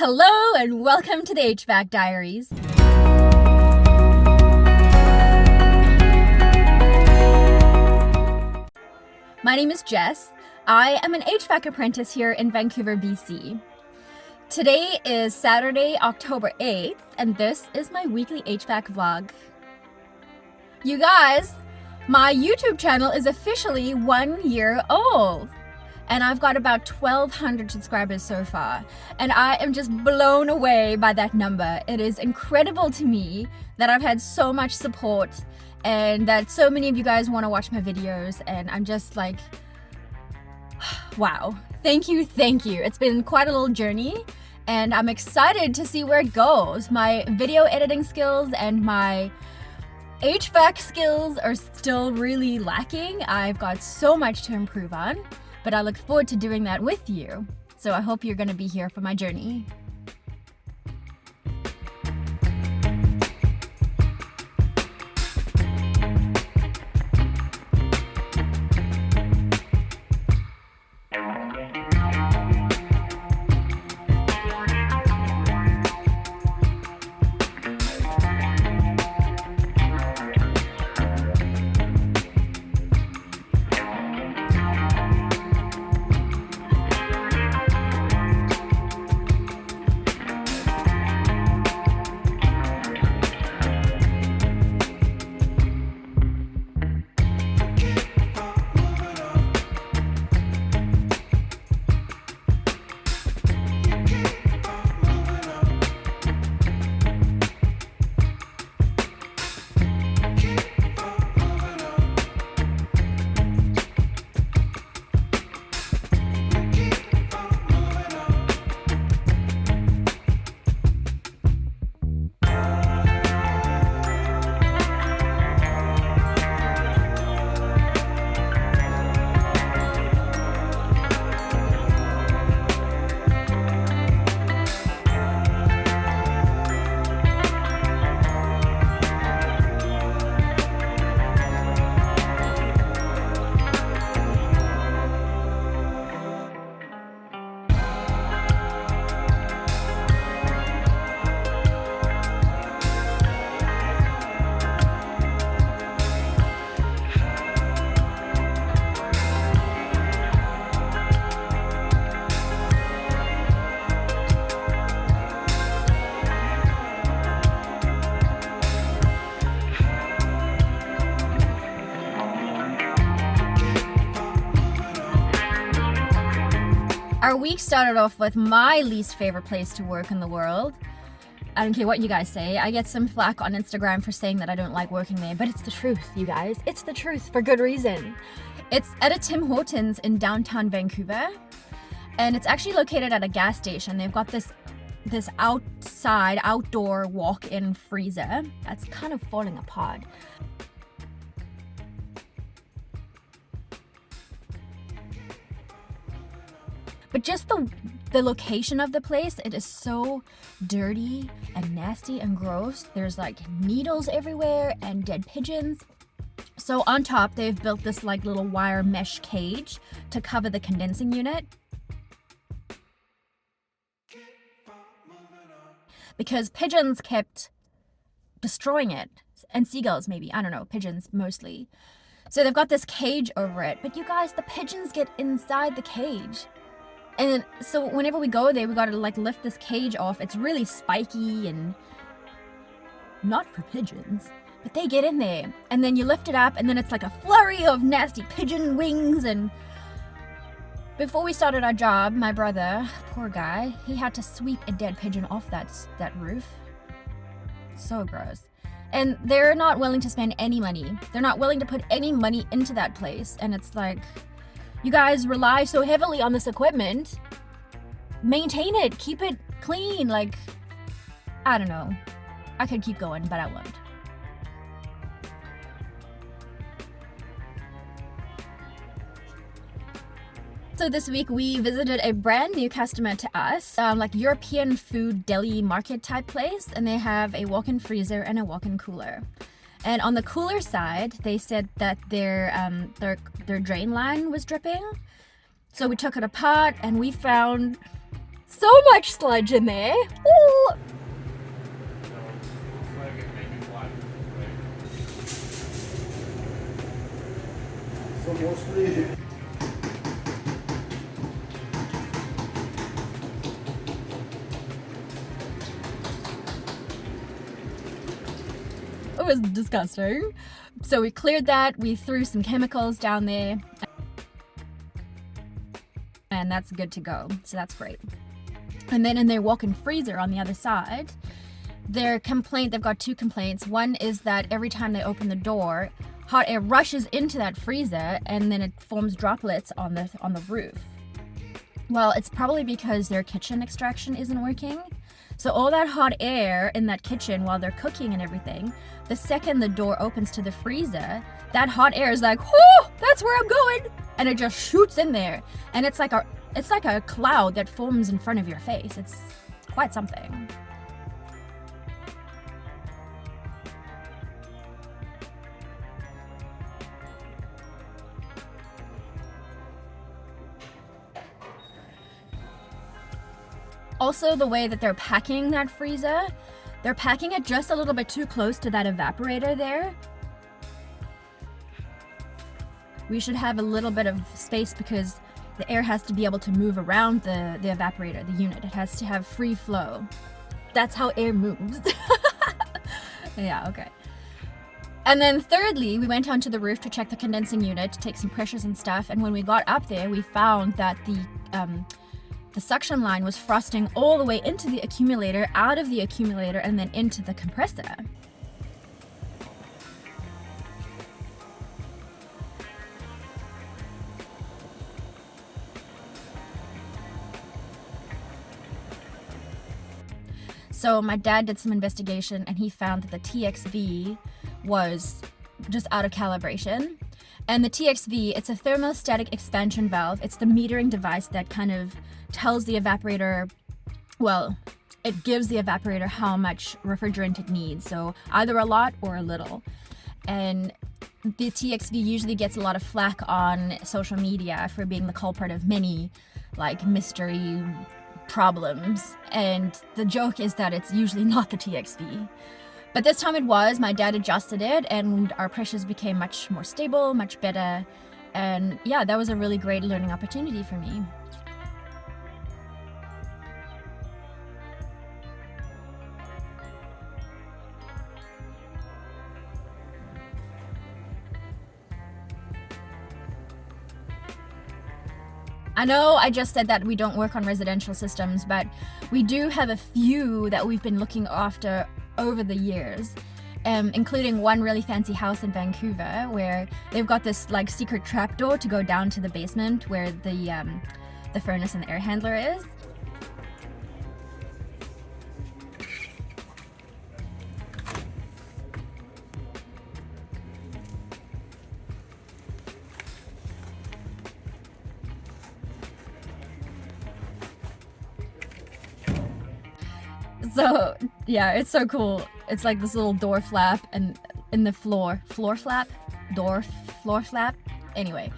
Hello and welcome to the HVAC Diaries. My name is Jess. I am an HVAC apprentice here in Vancouver, BC. Today is Saturday, October 8th, and this is my weekly HVAC vlog. You guys, my YouTube channel is officially 1 year old. And I've got about 1,200 subscribers so far. And I am just blown away by that number. It is incredible to me that I've had so much support and that so many of you guys want to watch my videos. And I'm just like, wow. Thank you. It's been quite a little journey and I'm excited to see where it goes. My video editing skills and my HVAC skills are still really lacking. I've got so much to improve on. But I look forward to doing that with you. So I hope you're going to be here for my journey. Our week started off with my least favorite place to work in the world. I don't care what you guys say. I get some flack on Instagram for saying that I don't like working there, but it's the truth, you guys. It's the truth for good reason. It's at a Tim Hortons in downtown Vancouver, and it's actually located at a gas station. They've got this outdoor walk-in freezer that's kind of falling apart. But just the location of the place, it is so dirty and nasty and gross. There's like needles everywhere and dead pigeons. So on top, they've built this like little wire mesh cage to cover the condensing unit. Because pigeons kept destroying it. And seagulls maybe, I don't know, pigeons mostly. So they've got this cage over it. But you guys, the pigeons get inside the cage. And so whenever we go there, we gotta like lift this cage off. It's really spiky and not for pigeons, but they get in there. And then you lift it up and then it's like a flurry of nasty pigeon wings. And before we started our job, my brother, poor guy, he had to sweep a dead pigeon off that roof. So gross. And they're not willing to spend any money. They're not willing to put any money into that place. And it's like, you guys rely so heavily on this equipment. Maintain it, keep it clean. Like, I don't know. I could keep going, but I won't. So this week we visited a brand new customer to us, like European food deli market type place, and they have a walk-in freezer and a walk-in cooler. And on the cooler side, they said that their drain line was dripping. So we took it apart and we found So much sludge in there. Ooh. So mostly it was disgusting. So we cleared that, we threw some chemicals down there, and that's good to go. So that's great. And then in their walk-in freezer on the other side, they've got two complaints. One is that every time they open the door, hot air rushes into that freezer and then it forms droplets on the roof. Well, it's probably because their kitchen extraction isn't working. So all that hot air in that kitchen while they're cooking and everything, the second the door opens to the freezer, that hot air is like, whoo, that's where I'm going, and it just shoots in there, and it's like a cloud that forms in front of your face. It's quite something. Also, the way that they're packing that freezer, they're packing it just a little bit too close to that evaporator there. We should have a little bit of space because the air has to be able to move around the evaporator, the unit. It has to have free flow. That's how air moves. Yeah, okay. And then thirdly, we went onto the roof to check the condensing unit, to take some pressures and stuff. And when we got up there, we found that the suction line was frosting all the way into the accumulator, out of the accumulator, and then into the compressor. So my dad did some investigation and he found that the TXV was just out of calibration. And the TXV, it's a thermostatic expansion valve. It's the metering device that kind of tells the evaporator, well, it gives the evaporator how much refrigerant it needs. So either a lot or a little. And the TXV usually gets a lot of flack on social media for being the culprit of many, like, mystery problems. And the joke is that it's usually not the TXV. But this time it was. My dad adjusted it and our pressures became much more stable, much better. And yeah, that was a really great learning opportunity for me. I know I just said that we don't work on residential systems, but we do have a few that we've been looking after over the years, including one really fancy house in Vancouver where they've got this like secret trapdoor to go down to the basement where the furnace and the air handler is. So yeah, it's so cool. It's like this little door flap and in the floor flap, anyway,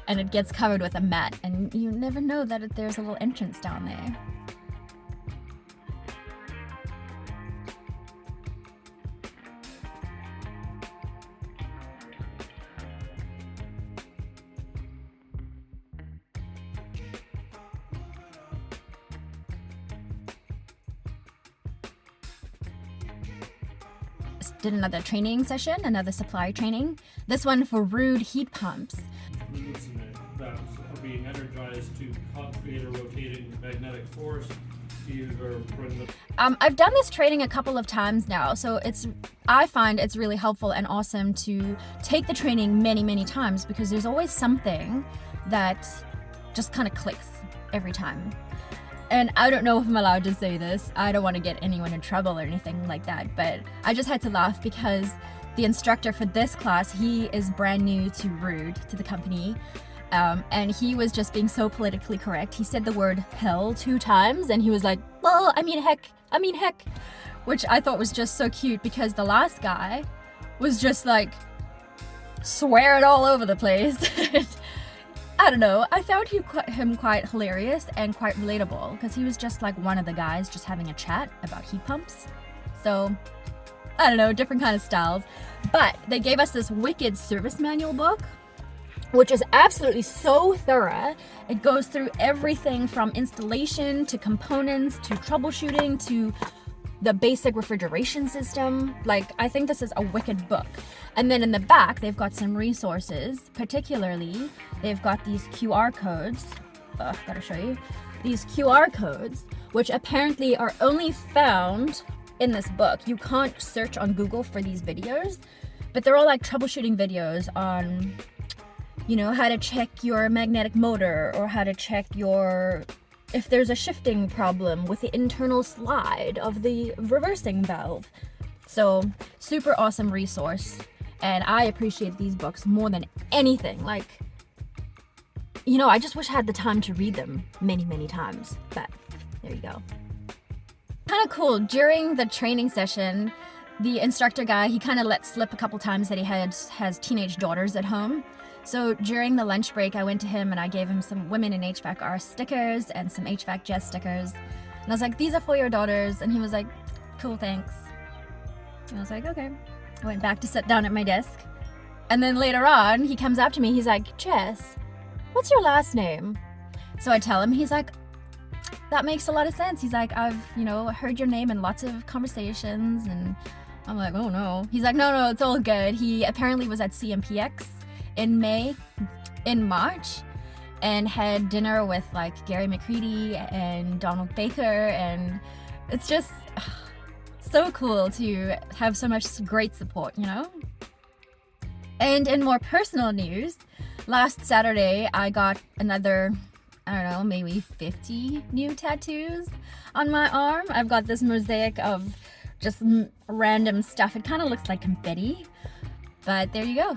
and it gets covered with a mat and you never know that there's a little entrance down there. Did another training session, another supply training. This one for Rude heat pumps. That are being energized to create a rotating magnetic force. I've done this training a couple of times now, so I find it's really helpful and awesome to take the training many times because there's always something that just kind of clicks every time. And I don't know if I'm allowed to say this. I don't want to get anyone in trouble or anything like that, but I just had to laugh because the instructor for this class, he is brand new to Rude, to the company, and he was just being so politically correct. He said the word hell 2 times, and he was like, well, I mean heck, which I thought was just so cute because the last guy was just like swearing all over the place. I don't know. I found him quite hilarious and quite relatable because he was just like one of the guys just having a chat about heat pumps. So, I don't know, different kind of styles. But they gave us this wicked service manual book, which is absolutely so thorough. It goes through everything from installation to components to troubleshooting to the basic refrigeration system. Like, I think this is a wicked book. And then in the back, they've got some resources. Particularly, they've got these QR codes. Gotta show you. These QR codes, which apparently are only found in this book. You can't search on Google for these videos, but they're all like troubleshooting videos on, you know, how to check your magnetic motor or how to check if there's a shifting problem with the internal slide of the reversing valve. So, super awesome resource. And I appreciate these books more than anything. Like, you know, I just wish I had the time to read them many, many times. But there you go. Kind of cool. During the training session, the instructor guy, he kind of let slip a couple times that he has teenage daughters at home. So during the lunch break, I went to him and I gave him some Women in HVAC R stickers and some HVAC Jess stickers. And I was like, these are for your daughters. And he was like, cool, thanks. And I was like, okay. I went back to sit down at my desk. And then later on, he comes up to me. He's like, Jess, what's your last name? So I tell him, he's like, that makes a lot of sense. He's like, I've, you know, heard your name in lots of conversations. And I'm like, oh no. He's like, no, it's all good. He apparently was at CMPX in March and had dinner with like Gary McCready and Donald Baker, and it's just so cool to have so much great support, you know? And in more personal news, last Saturday I got another, I don't know, maybe 50 new tattoos on my arm. I've got this mosaic of just random stuff. It kind of looks like confetti, but there you go.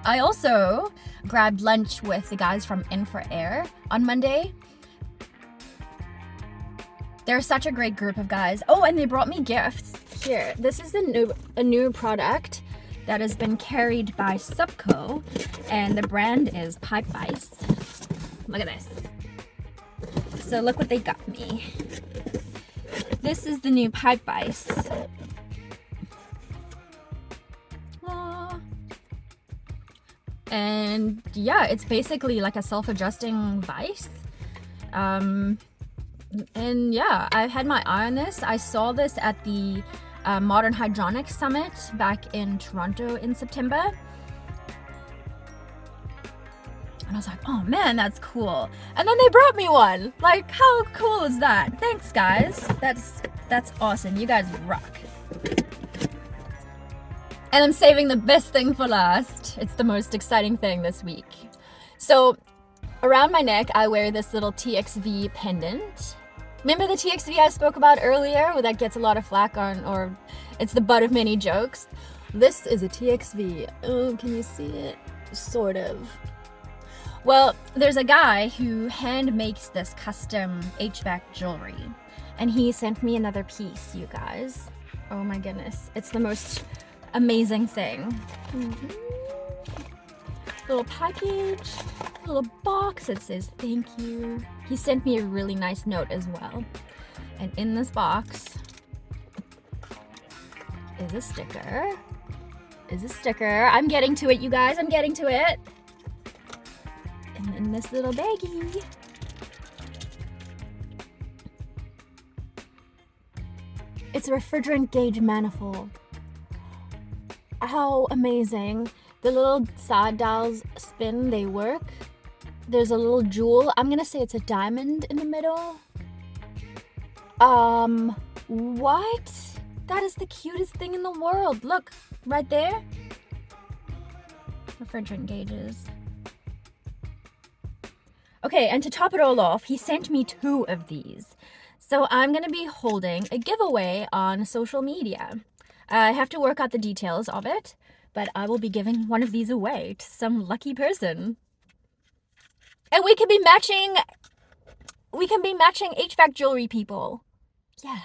I also grabbed lunch with the guys from Infra Air on Monday. They're such a great group of guys. Oh, and they brought me gifts. Here, this is a new product that has been carried by Subco, and the brand is Pipe Ice. Look at this. So look what they got me. This is the new Pipe Ice. And yeah, it's basically like a self-adjusting vice. And yeah, I've had my eye on this. I saw this at the Modern Hydronics Summit back in Toronto in September. And I was like, oh man, that's cool. And then they brought me one. Like, how cool is that? Thanks, guys. That's awesome. You guys rock. And I'm saving the best thing for last. It's the most exciting thing this week. So around my neck, I wear this little TXV pendant. Remember the TXV I spoke about earlier, where that gets a lot of flack on, or it's the butt of many jokes? This is a TXV. Oh, can you see it? Sort of. Well, there's a guy who hand makes this custom HVAC jewelry, and he sent me another piece, you guys. Oh my goodness. It's the most amazing thing. Little package, little box that says thank you. He sent me a really nice note as well. And in this box is a sticker. I'm getting to it, you guys. I'm getting to it. And in this little baggie, it's a refrigerant gauge manifold. How amazing. The little side dials spin, they work. There's a little jewel. I'm gonna say it's a diamond in the middle. What? That is the cutest thing in the world. Look, right there. Refrigerant gauges. Okay, and to top it all off, he sent me 2 of these. So I'm gonna be holding a giveaway on social media. I have to work out the details of it, but I will be giving one of these away to some lucky person. And we can be matching HVAC jewelry, people. Yeah.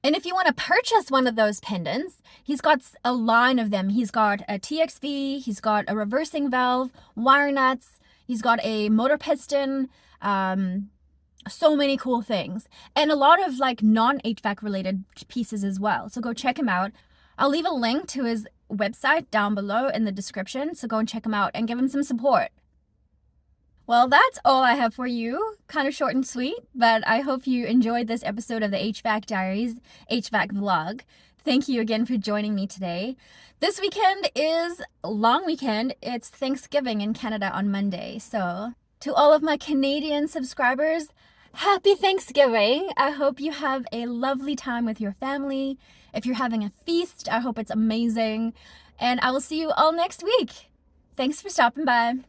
And if you want to purchase one of those pendants, he's got a line of them. He's got a TXV, he's got a reversing valve, wire nuts, he's got a motor piston, so many cool things. And a lot of like non-HVAC related pieces as well. So go check him out. I'll leave a link to his website down below in the description. So go and check him out and give him some support. Well, that's all I have for you. Kind of short and sweet, but I hope you enjoyed this episode of the HVAC Diaries HVAC vlog. Thank you again for joining me today. This weekend is a long weekend. It's Thanksgiving in Canada on Monday. So to all of my Canadian subscribers, happy Thanksgiving. I hope you have a lovely time with your family. If you're having a feast, I hope it's amazing. And I will see you all next week. Thanks for stopping by.